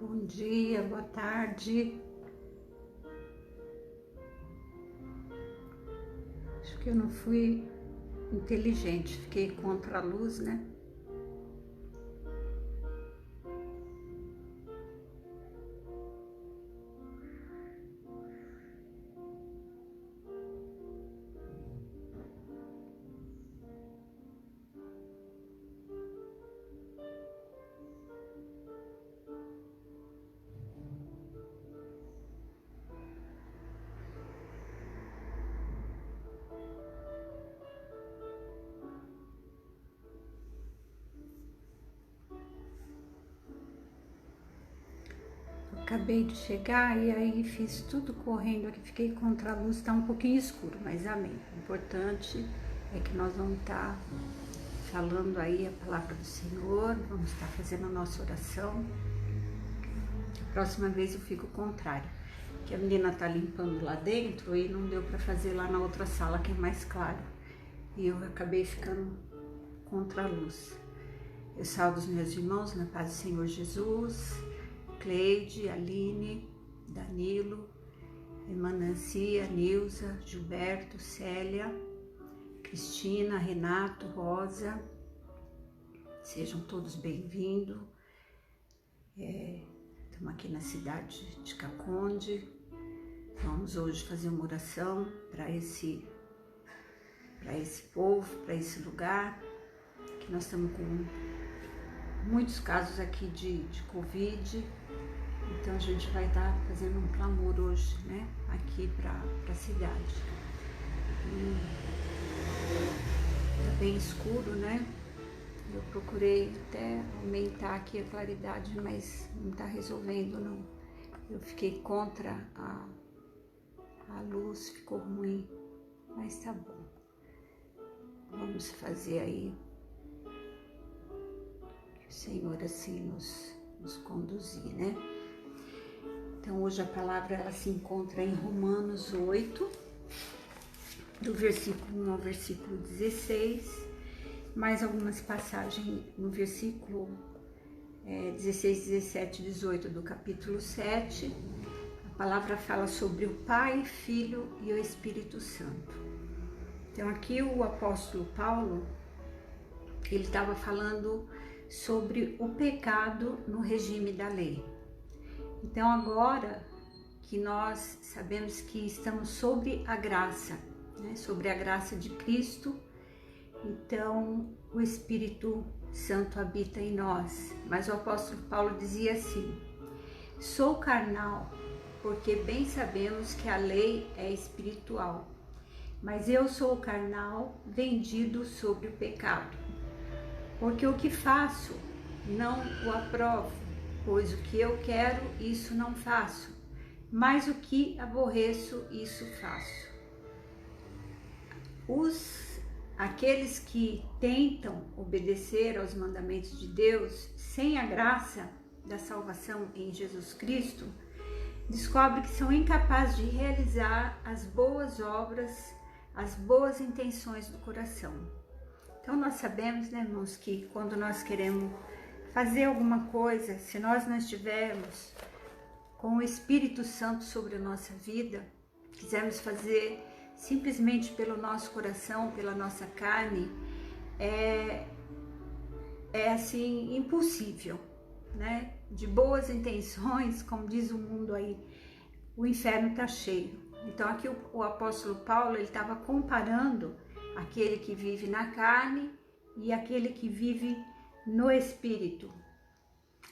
Bom dia, boa tarde. Acho que eu não fui inteligente, fiquei contra a luz, né? Acabei de chegar e aí fiz tudo correndo aqui, fiquei contra a luz, tá um pouquinho escuro, mas amém. O importante é que nós vamos estar falando aí a palavra do Senhor, vamos estar fazendo a nossa oração. A próxima vez eu fico contrário, que a menina tá limpando lá dentro e não deu para fazer lá na outra sala que é mais claro. E eu acabei ficando contra a luz. Eu salvo os meus irmãos na paz do Senhor Jesus, Cleide, Aline, Danilo, Emancia, Nilza, Gilberto, Célia, Cristina, Renato, Rosa. Sejam todos bem-vindos. Estamos aqui na cidade de Caconde. Vamos hoje fazer uma oração para esse povo, para esse lugar, que nós estamos com muitos casos aqui de Covid. Então a gente vai estar fazendo um clamor hoje, né, aqui para a cidade. Tá bem escuro, né? Eu procurei até aumentar aqui a claridade, mas não tá resolvendo não. Eu fiquei contra a luz, ficou ruim, mas tá bom. Vamos fazer aí que o Senhor assim nos conduzir, né? Então hoje a palavra ela se encontra em Romanos 8, do versículo 1 ao versículo 16, mais algumas passagens no versículo 16, 17 e 18 do capítulo 7. A palavra fala sobre o Pai, Filho e o Espírito Santo. Então aqui o apóstolo Paulo, ele estava falando sobre o pecado no regime da lei. Então agora que nós sabemos que estamos sobre a graça, né, sobre a graça de Cristo, então o Espírito Santo habita em nós. Mas o apóstolo Paulo dizia assim: sou carnal, porque bem sabemos que a lei é espiritual, mas eu sou carnal, vendido sobre o pecado. Porque o que faço não o aprovo, pois o que eu quero, isso não faço, mas o que aborreço, isso faço. Aqueles que tentam obedecer aos mandamentos de Deus sem a graça da salvação em Jesus Cristo, descobrem que são incapazes de realizar as boas obras, as boas intenções do coração. Então nós sabemos, né, irmãos, que quando nós queremos fazer alguma coisa, se nós não estivermos com o Espírito Santo sobre a nossa vida, quisermos fazer simplesmente pelo nosso coração, pela nossa carne, é assim, impossível, né? De boas intenções, como diz o mundo aí, o inferno está cheio. Então aqui o apóstolo Paulo, ele estava comparando aquele que vive na carne e aquele que vive no Espírito.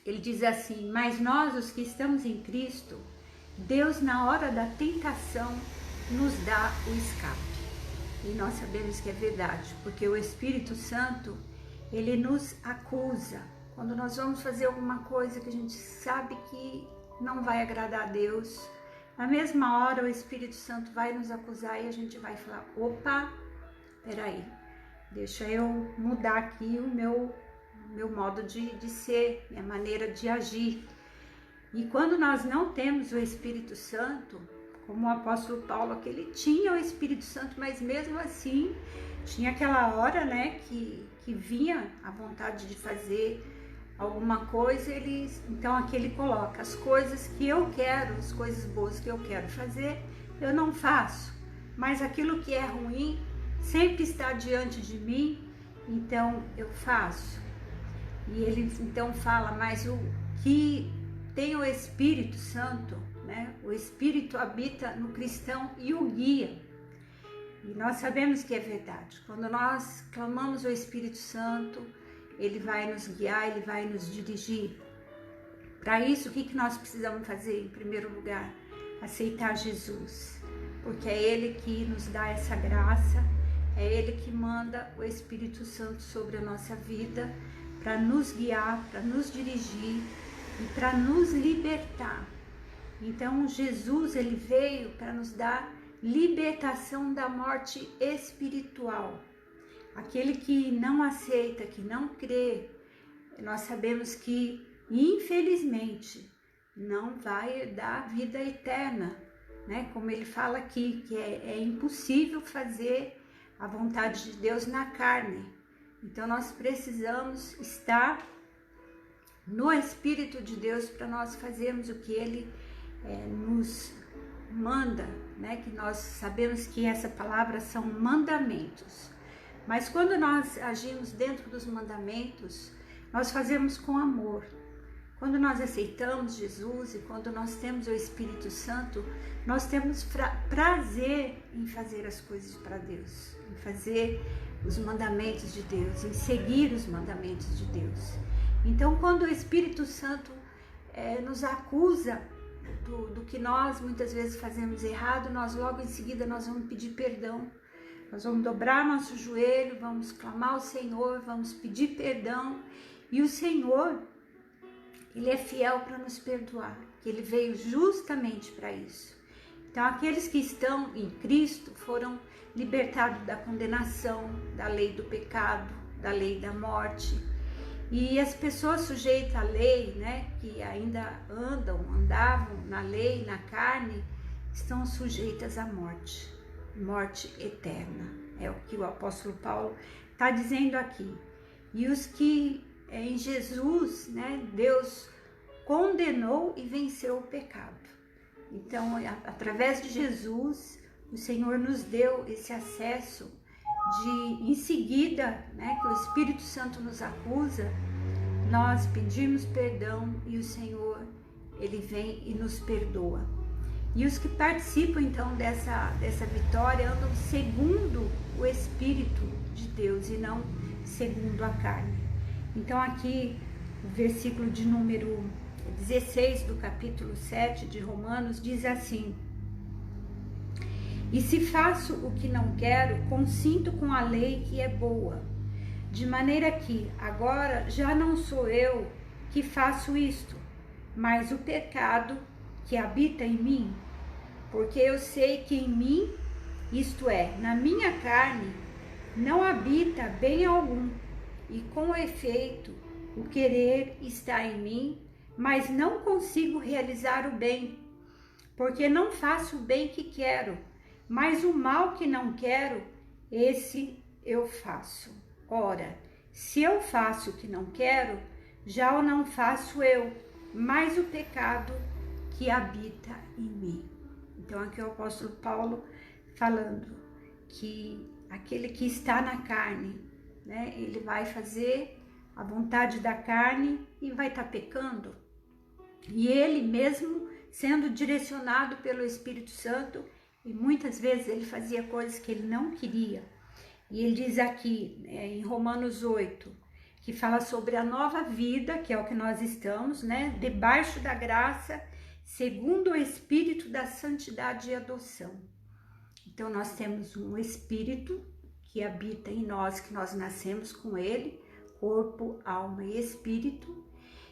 Ele diz assim: mas nós, os que estamos em Cristo, Deus na hora da tentação nos dá o escape. E nós sabemos que é verdade, porque o Espírito Santo, ele nos acusa. Quando nós vamos fazer alguma coisa que a gente sabe que não vai agradar a Deus, na mesma hora o Espírito Santo vai nos acusar e a gente vai falar: opa, peraí, deixa eu mudar aqui o meu modo de ser, minha maneira de agir. E quando nós não temos o Espírito Santo, como o apóstolo Paulo, que ele tinha o Espírito Santo, mas mesmo assim tinha aquela hora, né, que vinha a vontade de fazer alguma coisa, então aqui ele coloca as coisas que eu quero, as coisas boas que eu quero fazer, eu não faço, mas aquilo que é ruim sempre está diante de mim, então eu faço. E ele então fala, mas o que tem o Espírito Santo, né? O Espírito habita no cristão e o guia. E nós sabemos que é verdade. Quando nós clamamos o Espírito Santo, ele vai nos guiar, ele vai nos dirigir. Para isso, o que nós precisamos fazer? Em primeiro lugar, aceitar Jesus. Porque é ele que nos dá essa graça, é ele que manda o Espírito Santo sobre a nossa vida, para nos guiar, para nos dirigir e para nos libertar. Então Jesus, ele veio para nos dar libertação da morte espiritual. Aquele que não aceita, que não crê, nós sabemos que infelizmente não vai dar vida eterna, né? Como ele fala aqui, que é impossível fazer a vontade de Deus na carne. Então nós precisamos estar no Espírito de Deus para nós fazermos o que ele nos manda, né? Que nós sabemos que essa palavra são mandamentos. Mas quando nós agimos dentro dos mandamentos, nós fazemos com amor. Quando nós aceitamos Jesus e quando nós temos o Espírito Santo, nós temos prazer em fazer as coisas para Deus, em fazer os mandamentos de Deus, em seguir os mandamentos de Deus. Então, quando o Espírito Santo nos acusa do que nós muitas vezes fazemos errado, nós logo em seguida nós vamos pedir perdão. Nós vamos dobrar nosso joelho, vamos clamar ao Senhor, vamos pedir perdão. E o Senhor, ele é fiel para nos perdoar, que ele veio justamente para isso. Então, aqueles que estão em Cristo foram libertados da condenação, da lei do pecado, da lei da morte. E as pessoas sujeitas à lei, né, que ainda andavam na lei, na carne, estão sujeitas à morte. Morte eterna, é o que o apóstolo Paulo está dizendo aqui. E os que em Jesus, né, Deus condenou e venceu o pecado. Então, através de Jesus, o Senhor nos deu esse acesso de, em seguida, né, que o Espírito Santo nos acusa, nós pedimos perdão e o Senhor, ele vem e nos perdoa. E os que participam então dessa vitória andam segundo o Espírito de Deus e não segundo a carne. Então aqui o versículo de número 16 do capítulo 7 de Romanos diz assim: E se faço o que não quero, consinto com a lei que é boa, de maneira que agora já não sou eu que faço isto, mas o pecado que habita em mim, porque eu sei que em mim, isto é, na minha carne, não habita bem algum, e com efeito, o querer está em mim, mas não consigo realizar o bem, porque não faço o bem que quero, mas o mal que não quero, esse eu faço. Ora, se eu faço o que não quero, já o não faço eu, mas o pecado que habita em mim. Então aqui é o apóstolo Paulo falando que aquele que está na carne, né, ele vai fazer a vontade da carne e vai estar pecando. E ele mesmo sendo direcionado pelo Espírito Santo, e muitas vezes ele fazia coisas que ele não queria. E ele diz aqui, em Romanos 8, que fala sobre a nova vida, que é o que nós estamos, né, debaixo da graça, segundo o Espírito da santidade e adoção. Então nós temos um Espírito que habita em nós, que nós nascemos com ele, corpo, alma e espírito.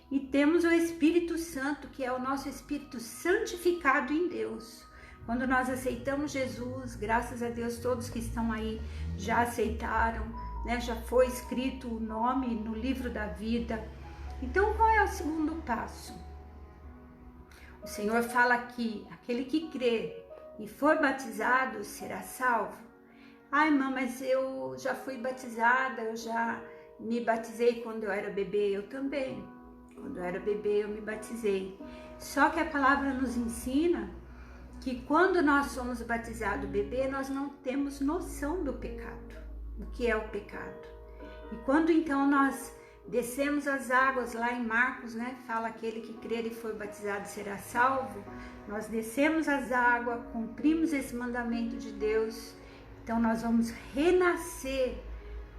E temos o Espírito Santo, que é o nosso Espírito santificado em Deus. Quando nós aceitamos Jesus, graças a Deus, todos que estão aí já aceitaram, né? Já foi escrito o nome no livro da vida. Então, qual é o segundo passo? O Senhor fala que aquele que crê e for batizado será salvo. Ai, irmã, mas eu já fui batizada, eu já me batizei quando eu era bebê, eu também. Quando eu era bebê, eu me batizei. Só que a palavra nos ensina que quando nós somos batizados bebê, nós não temos noção do pecado, o que é o pecado. E quando então nós descemos as águas, lá em Marcos, né, fala aquele que crer e for batizado será salvo, nós descemos as águas, cumprimos esse mandamento de Deus, então nós vamos renascer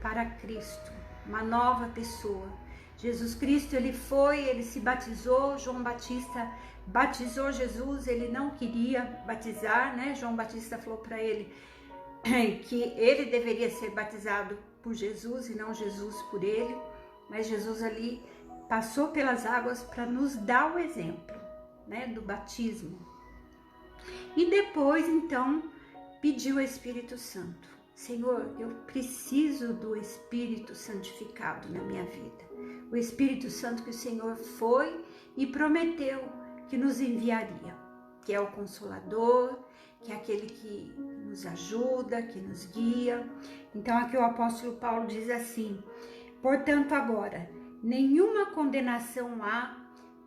para Cristo, uma nova pessoa. Jesus Cristo, ele se batizou, João Batista batizou Jesus, ele não queria batizar, né? João Batista falou para ele que ele deveria ser batizado por Jesus e não Jesus por ele, mas Jesus ali passou pelas águas para nos dar o exemplo, né, do batismo. E depois, então, pediu o Espírito Santo. Senhor, eu preciso do Espírito santificado na minha vida. O Espírito Santo que o Senhor foi e prometeu que nos enviaria, que é o Consolador, que é aquele que nos ajuda, que nos guia. Então aqui o apóstolo Paulo diz assim: portanto agora, nenhuma condenação há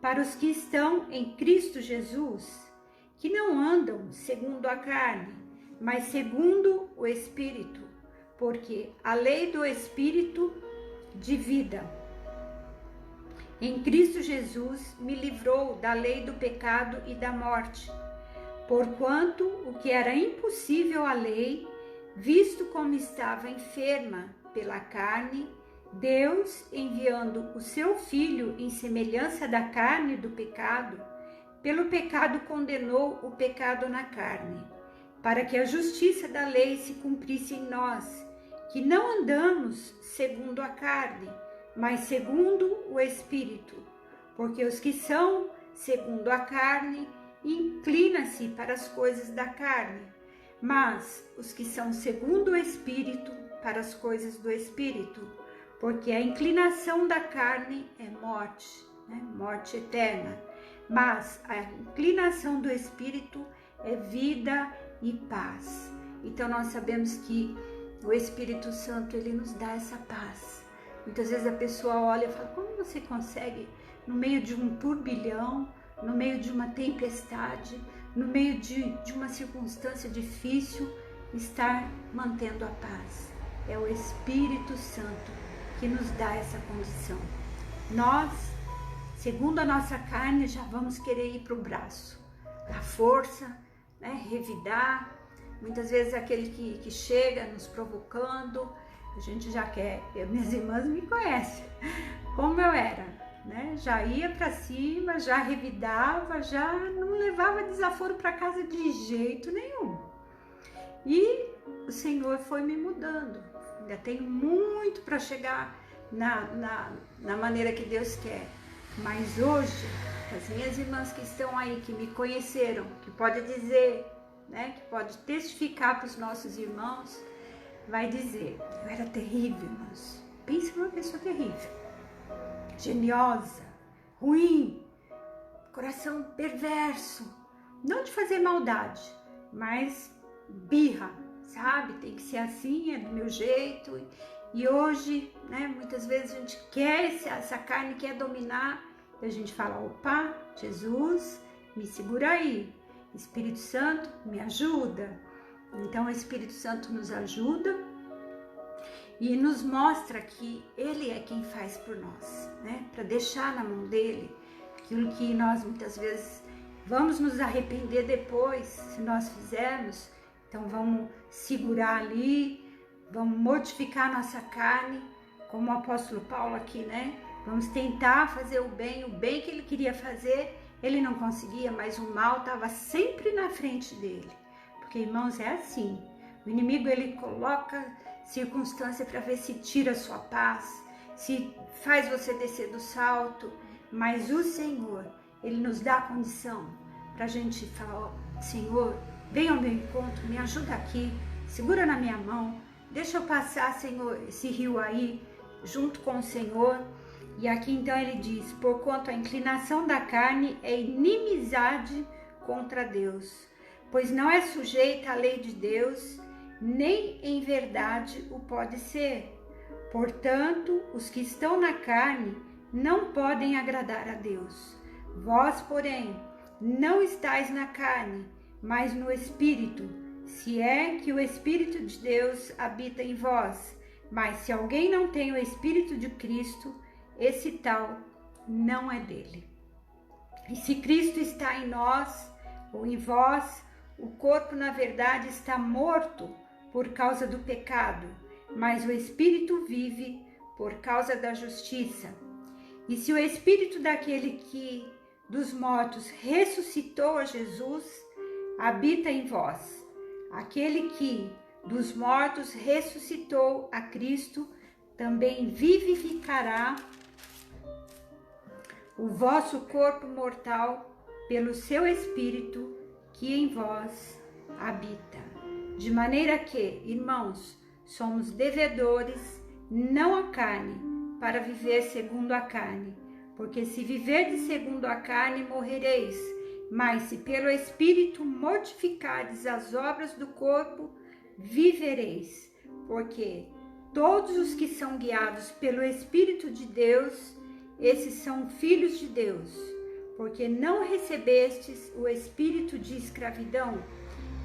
para os que estão em Cristo Jesus, que não andam segundo a carne, mas segundo o Espírito, porque a lei do Espírito de vida em Cristo Jesus me livrou da lei do pecado e da morte. Porquanto o que era impossível à lei, visto como estava enferma pela carne, Deus, enviando o seu Filho em semelhança da carne do pecado, pelo pecado condenou o pecado na carne, para que a justiça da lei se cumprisse em nós, que não andamos segundo a carne, mas segundo o Espírito, porque os que são segundo a carne inclinam-se para as coisas da carne, mas os que são segundo o Espírito para as coisas do Espírito, porque a inclinação da carne é morte, né? Morte eterna, mas a inclinação do Espírito é vida e paz. Então nós sabemos que o Espírito Santo, ele nos dá essa paz. Muitas vezes a pessoa olha e fala: como você consegue, no meio de um turbilhão, no meio de uma tempestade, no meio de uma circunstância difícil, estar mantendo a paz? É o Espírito Santo que nos dá essa condição. Nós, segundo a nossa carne, já vamos querer ir para o braço, a força, né, revidar. Muitas vezes aquele que chega nos provocando, a gente já quer. Minhas irmãs me conhecem, como eu era, né? Já ia para cima, já revidava, já não levava desaforo para casa de jeito nenhum. E o Senhor foi me mudando. Ainda tenho muito para chegar na maneira que Deus quer. Mas hoje, as minhas irmãs que estão aí, que me conheceram, que pode dizer, né, que pode testificar para os nossos irmãos, vai dizer: eu era terrível, irmãos. Pensa numa pessoa terrível, geniosa, ruim, coração perverso, não de fazer maldade, mas birra, sabe? Tem que ser assim, é do meu jeito. E hoje, né, muitas vezes a gente quer, essa carne quer dominar, e a gente fala: opa, Jesus, me segura aí, Espírito Santo, me ajuda. Então o Espírito Santo nos ajuda e nos mostra que Ele é quem faz por nós, né? Para deixar na mão dele aquilo que nós muitas vezes vamos nos arrepender depois, se nós fizermos. Então vamos segurar ali, vamos mortificar nossa carne, como o apóstolo Paulo aqui, né? Vamos tentar fazer o bem que ele queria fazer, ele não conseguia, mas o mal estava sempre na frente dele. Porque, irmãos, é assim, o inimigo, ele coloca circunstância para ver se tira a sua paz, se faz você descer do salto, mas o Senhor, ele nos dá a condição para a gente falar: ó, Senhor, vem ao meu encontro, me ajuda aqui, segura na minha mão, deixa eu passar, Senhor, esse rio aí, junto com o Senhor. E aqui então ele diz: porquanto a inclinação da carne é inimizade contra Deus, pois não é sujeita à lei de Deus, nem em verdade o pode ser. Portanto, os que estão na carne não podem agradar a Deus. Vós, porém, não estáis na carne, mas no Espírito, se é que o Espírito de Deus habita em vós. Mas se alguém não tem o Espírito de Cristo, esse tal não é dele. E se Cristo está em nós, ou em vós, o corpo, na verdade, está morto por causa do pecado, mas o Espírito vive por causa da justiça. E se o Espírito daquele que dos mortos ressuscitou a Jesus, habita em vós, aquele que dos mortos ressuscitou a Cristo, também vivificará o vosso corpo mortal pelo seu Espírito que em vós habita. De maneira que, irmãos, somos devedores, não à carne, para viver segundo a carne. Porque se viverdes segundo a carne, morrereis. Mas se pelo Espírito mortificardes as obras do corpo, vivereis. Porque todos os que são guiados pelo Espírito de Deus, esses são filhos de Deus. Porque não recebestes o espírito de escravidão,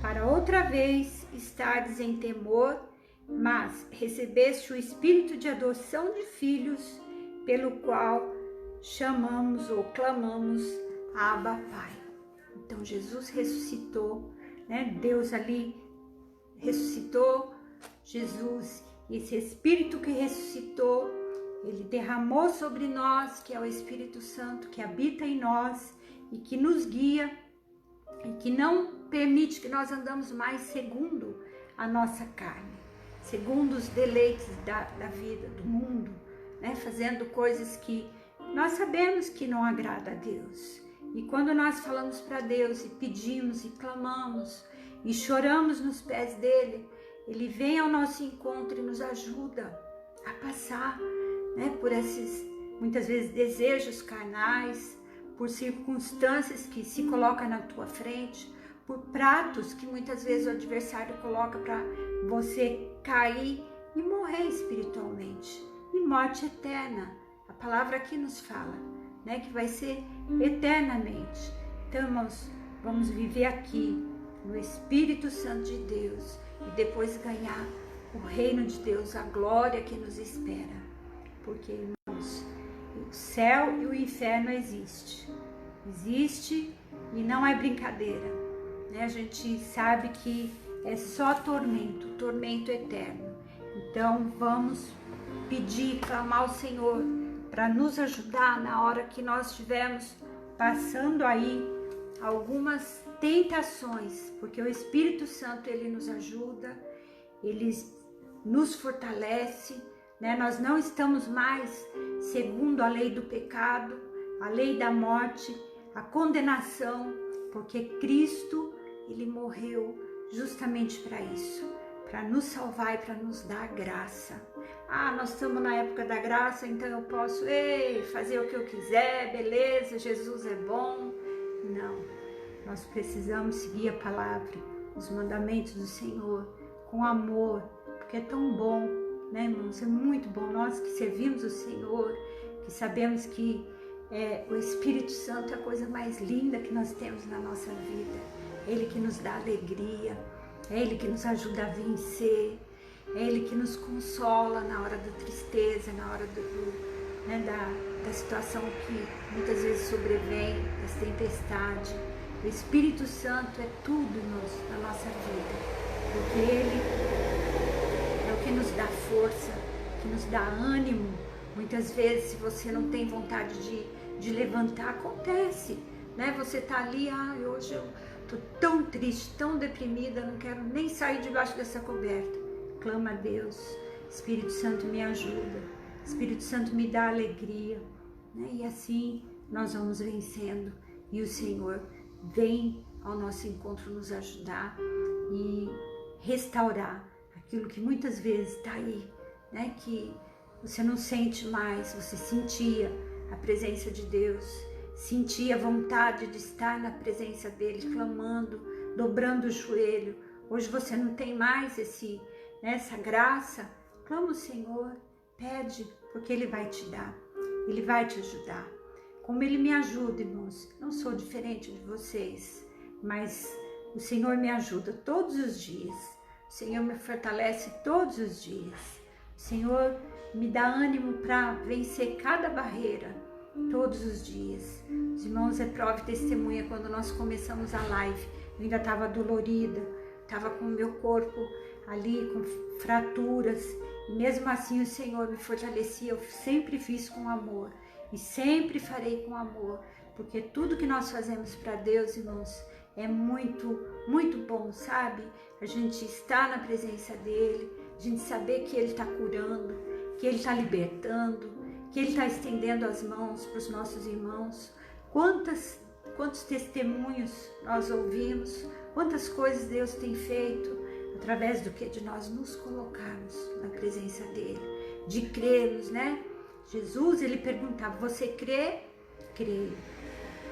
para outra vez estardes em temor, mas recebeste o espírito de adoção de filhos, pelo qual chamamos ou clamamos Abba, Pai. Então Jesus ressuscitou, né? Deus ali ressuscitou Jesus, e esse Espírito que ressuscitou, ele derramou sobre nós, que é o Espírito Santo, que habita em nós e que nos guia e que não permite que nós andamos mais segundo a nossa carne, segundo os deleites da vida, do mundo, né? Fazendo coisas que nós sabemos que não agrada a Deus. E quando nós falamos para Deus e pedimos e clamamos e choramos nos pés dele, ele vem ao nosso encontro e nos ajuda a passar, né, por esses, muitas vezes, desejos carnais, por circunstâncias que se colocam na tua frente, por pratos que muitas vezes o adversário coloca para você cair e morrer espiritualmente. E morte eterna, a palavra aqui nos fala, né, que vai ser eternamente. Então, irmãos, vamos viver aqui no Espírito Santo de Deus e depois ganhar o reino de Deus, a glória que nos espera. Porque, irmãos, o céu e o inferno existe e não é brincadeira, né? A gente sabe que é só tormento eterno. Então vamos pedir, clamar ao Senhor para nos ajudar na hora que nós estivermos passando aí algumas tentações, porque o Espírito Santo ele nos ajuda, ele nos fortalece, né? Nós não estamos mais segundo a lei do pecado, a lei da morte, a condenação, porque Cristo, ele morreu justamente para isso, para nos salvar e para nos dar graça. Ah, nós estamos na época da graça, então eu posso fazer o que eu quiser, beleza, Jesus é bom. Não, nós precisamos seguir a palavra, os mandamentos do Senhor, com amor, porque é tão bom, né, irmãos? É muito bom. Nós que servimos o Senhor, que sabemos que o Espírito Santo é a coisa mais linda que nós temos na nossa vida. Ele que nos dá alegria, é Ele que nos ajuda a vencer, é Ele que nos consola na hora da tristeza, na hora da situação que muitas vezes sobrevém, das tempestades. O Espírito Santo é tudo, irmãos, na nossa vida, porque Ele é o que nos dá força, que nos dá ânimo. Muitas vezes, se você não tem vontade de levantar, acontece, né? Você tá ali, hoje eu tô tão triste, tão deprimida, não quero nem sair debaixo dessa coberta. Clama a Deus, Espírito Santo me ajuda, Espírito Santo me dá alegria, né? E assim nós vamos vencendo, e o Senhor vem ao nosso encontro nos ajudar e restaurar aquilo que muitas vezes está aí, né? Que você não sente mais, você sentia a presença de Deus, sentia a vontade de estar na presença dele, clamando, dobrando o joelho. Hoje você não tem mais essa graça. Clama o Senhor, pede, porque Ele vai te dar. Ele vai te ajudar. Como Ele me ajuda, irmãos. Não sou diferente de vocês, mas o Senhor me ajuda todos os dias. O Senhor me fortalece todos os dias. O Senhor me dá ânimo para vencer cada barreira todos os dias. Os irmãos, é prova e testemunha, quando nós começamos a live, eu ainda estava dolorida, estava com o meu corpo ali com fraturas, e mesmo assim o Senhor me fortalecia. Eu sempre fiz com amor e sempre farei com amor, porque tudo que nós fazemos para Deus, irmãos, é muito, muito bom, sabe? A gente estar na presença dEle, a gente saber que Ele está curando, que Ele está libertando, que Ele está estendendo as mãos para os nossos irmãos. Quantos testemunhos nós ouvimos, quantas coisas Deus tem feito através do que? De nós nos colocarmos na presença dEle, de crermos, né? Jesus, Ele perguntava, você crê? Creio.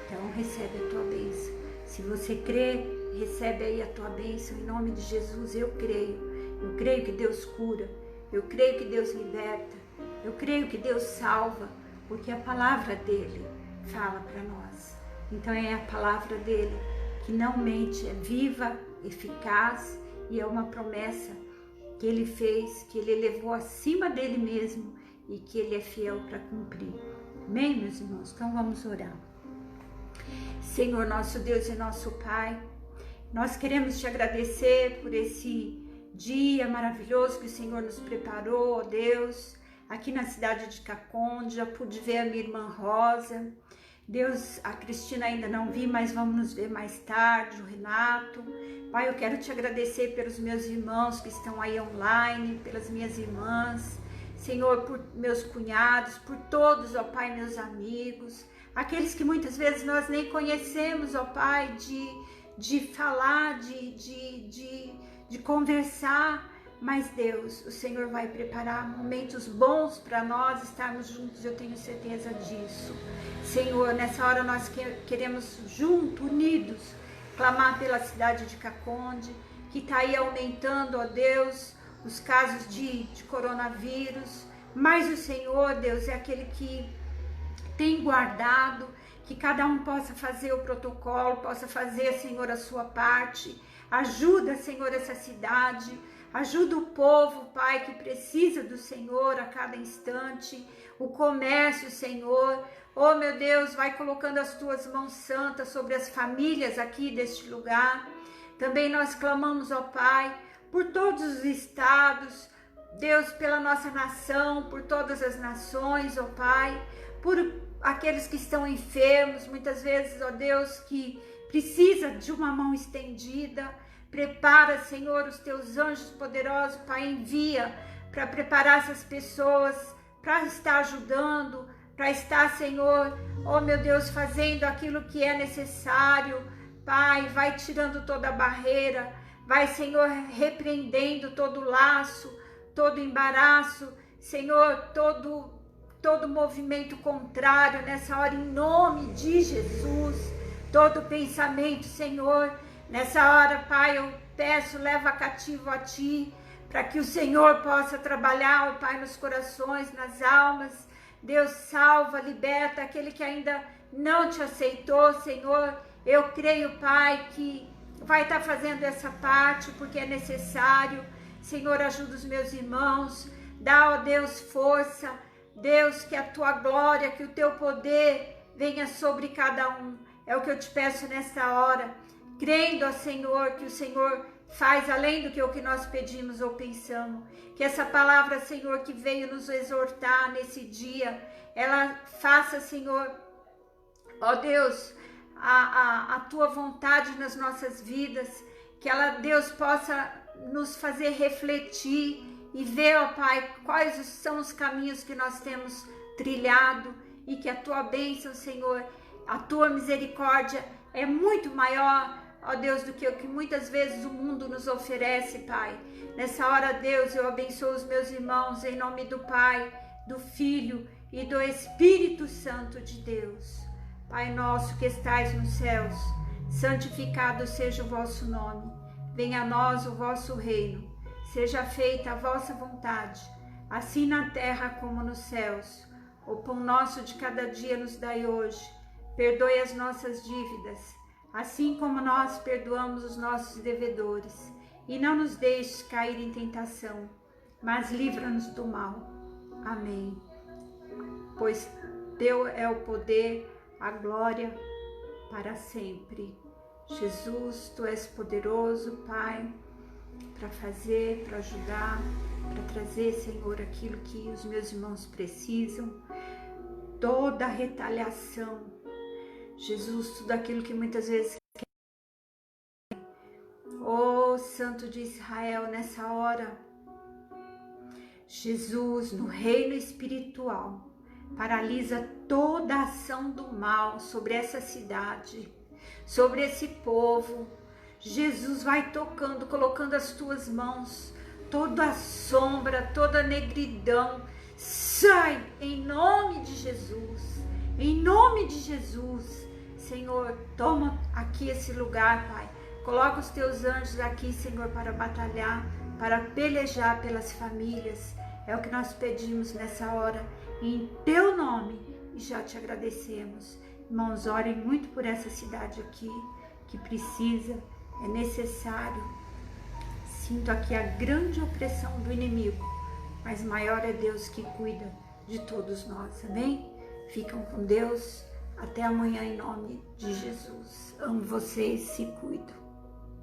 Então recebe a tua bênção. Se você crê, recebe aí a tua bênção. Em nome de Jesus, eu creio. Eu creio que Deus cura. Eu creio que Deus liberta. Eu creio que Deus salva, porque a palavra dEle fala para nós. Então é a palavra dEle que não mente, é viva, eficaz, e é uma promessa que Ele fez, que Ele levou acima dEle mesmo e que Ele é fiel para cumprir. Amém, meus irmãos? Então vamos orar. Senhor, nosso Deus e nosso Pai, nós queremos te agradecer por esse dia maravilhoso que o Senhor nos preparou, ó Deus, aqui na cidade de Caconde. Já pude ver a minha irmã Rosa. Deus, a Cristina ainda não vi, mas vamos nos ver mais tarde, o Renato. Pai, eu quero te agradecer pelos meus irmãos que estão aí online, pelas minhas irmãs, Senhor, por meus cunhados, por todos, ó Pai, meus amigos, aqueles que muitas vezes nós nem conhecemos, ó Pai, de falar, de conversar. Mas Deus, o Senhor vai preparar momentos bons para nós estarmos juntos, eu tenho certeza disso. Senhor, nessa hora nós queremos juntos, unidos, clamar pela cidade de Caconde, que está aí aumentando, ó Deus, os casos de coronavírus. Mas o Senhor, Deus, é aquele que tem guardado, que cada um possa fazer o protocolo, possa fazer, Senhor, a sua parte. Ajuda, Senhor, essa cidade. Ajuda o povo, Pai, que precisa do Senhor a cada instante, o comércio, Senhor. Oh, meu Deus, vai colocando as tuas mãos santas sobre as famílias aqui deste lugar. Também nós clamamos, ó Pai, por todos os estados, Deus, pela nossa nação, por todas as nações, ó Pai, por aqueles que estão enfermos, muitas vezes, ó Deus, que precisa de uma mão estendida. Prepara, Senhor, os teus anjos poderosos, Pai, envia para preparar essas pessoas, para estar ajudando, para estar, Senhor, oh meu Deus, fazendo aquilo que é necessário. Pai, vai tirando toda a barreira, vai, Senhor, repreendendo todo laço, todo embaraço, Senhor, todo movimento contrário nessa hora, em nome de Jesus, todo pensamento, Senhor. Nessa hora, Pai, eu peço, leva cativo a Ti, para que o Senhor possa trabalhar, ó Pai, nos corações, nas almas. Deus, salva, liberta aquele que ainda não Te aceitou, Senhor. Eu creio, Pai, que vai estar fazendo essa parte, porque é necessário. Senhor, ajuda os meus irmãos, dá, ó Deus, força. Deus, que a Tua glória, que o Teu poder venha sobre cada um. É o que eu Te peço nessa hora. Crendo, ó Senhor, que o Senhor faz além do que o que nós pedimos ou pensamos. Que essa palavra, Senhor, que veio nos exortar nesse dia, ela faça, Senhor, ó Deus, a Tua vontade nas nossas vidas. Que ela, Deus, possa nos fazer refletir e ver, ó Pai, quais são os caminhos que nós temos trilhado. E que a Tua bênção, Senhor, a Tua misericórdia é muito maior, ó Deus, do que o que muitas vezes o mundo nos oferece, Pai. Nessa hora, Deus, eu abençoo os meus irmãos em nome do Pai, do Filho e do Espírito Santo de Deus. Pai nosso que estais nos céus, santificado seja o vosso nome. Venha a nós o vosso reino. Seja feita a vossa vontade, assim na terra como nos céus. O pão nosso de cada dia nos dai hoje. Perdoe as nossas dívidas, assim como nós perdoamos os nossos devedores. E não nos deixes cair em tentação, mas livra-nos do mal. Amém. Pois teu é o poder, a glória para sempre. Jesus, tu és poderoso, Pai, para fazer, para ajudar, para trazer, Senhor, aquilo que os meus irmãos precisam. Toda a retaliação, Jesus, tudo aquilo que muitas vezes quer. Oh, Santo de Israel, nessa hora, Jesus, no reino espiritual, paralisa toda a ação do mal sobre essa cidade, sobre esse povo. Jesus, vai tocando, colocando as tuas mãos, toda a sombra, toda a negridão, sai em nome de Jesus, em nome de Jesus. Senhor, toma aqui esse lugar, Pai, coloca os teus anjos aqui, Senhor, para batalhar, para pelejar pelas famílias. É o que nós pedimos nessa hora, em teu nome, e já te agradecemos. Irmãos, orem muito por essa cidade aqui, que precisa, é necessário. Sinto aqui a grande opressão do inimigo, mas maior é Deus que cuida de todos nós, amém? Ficam com Deus, até amanhã em nome de Jesus. Amo vocês, se cuidam.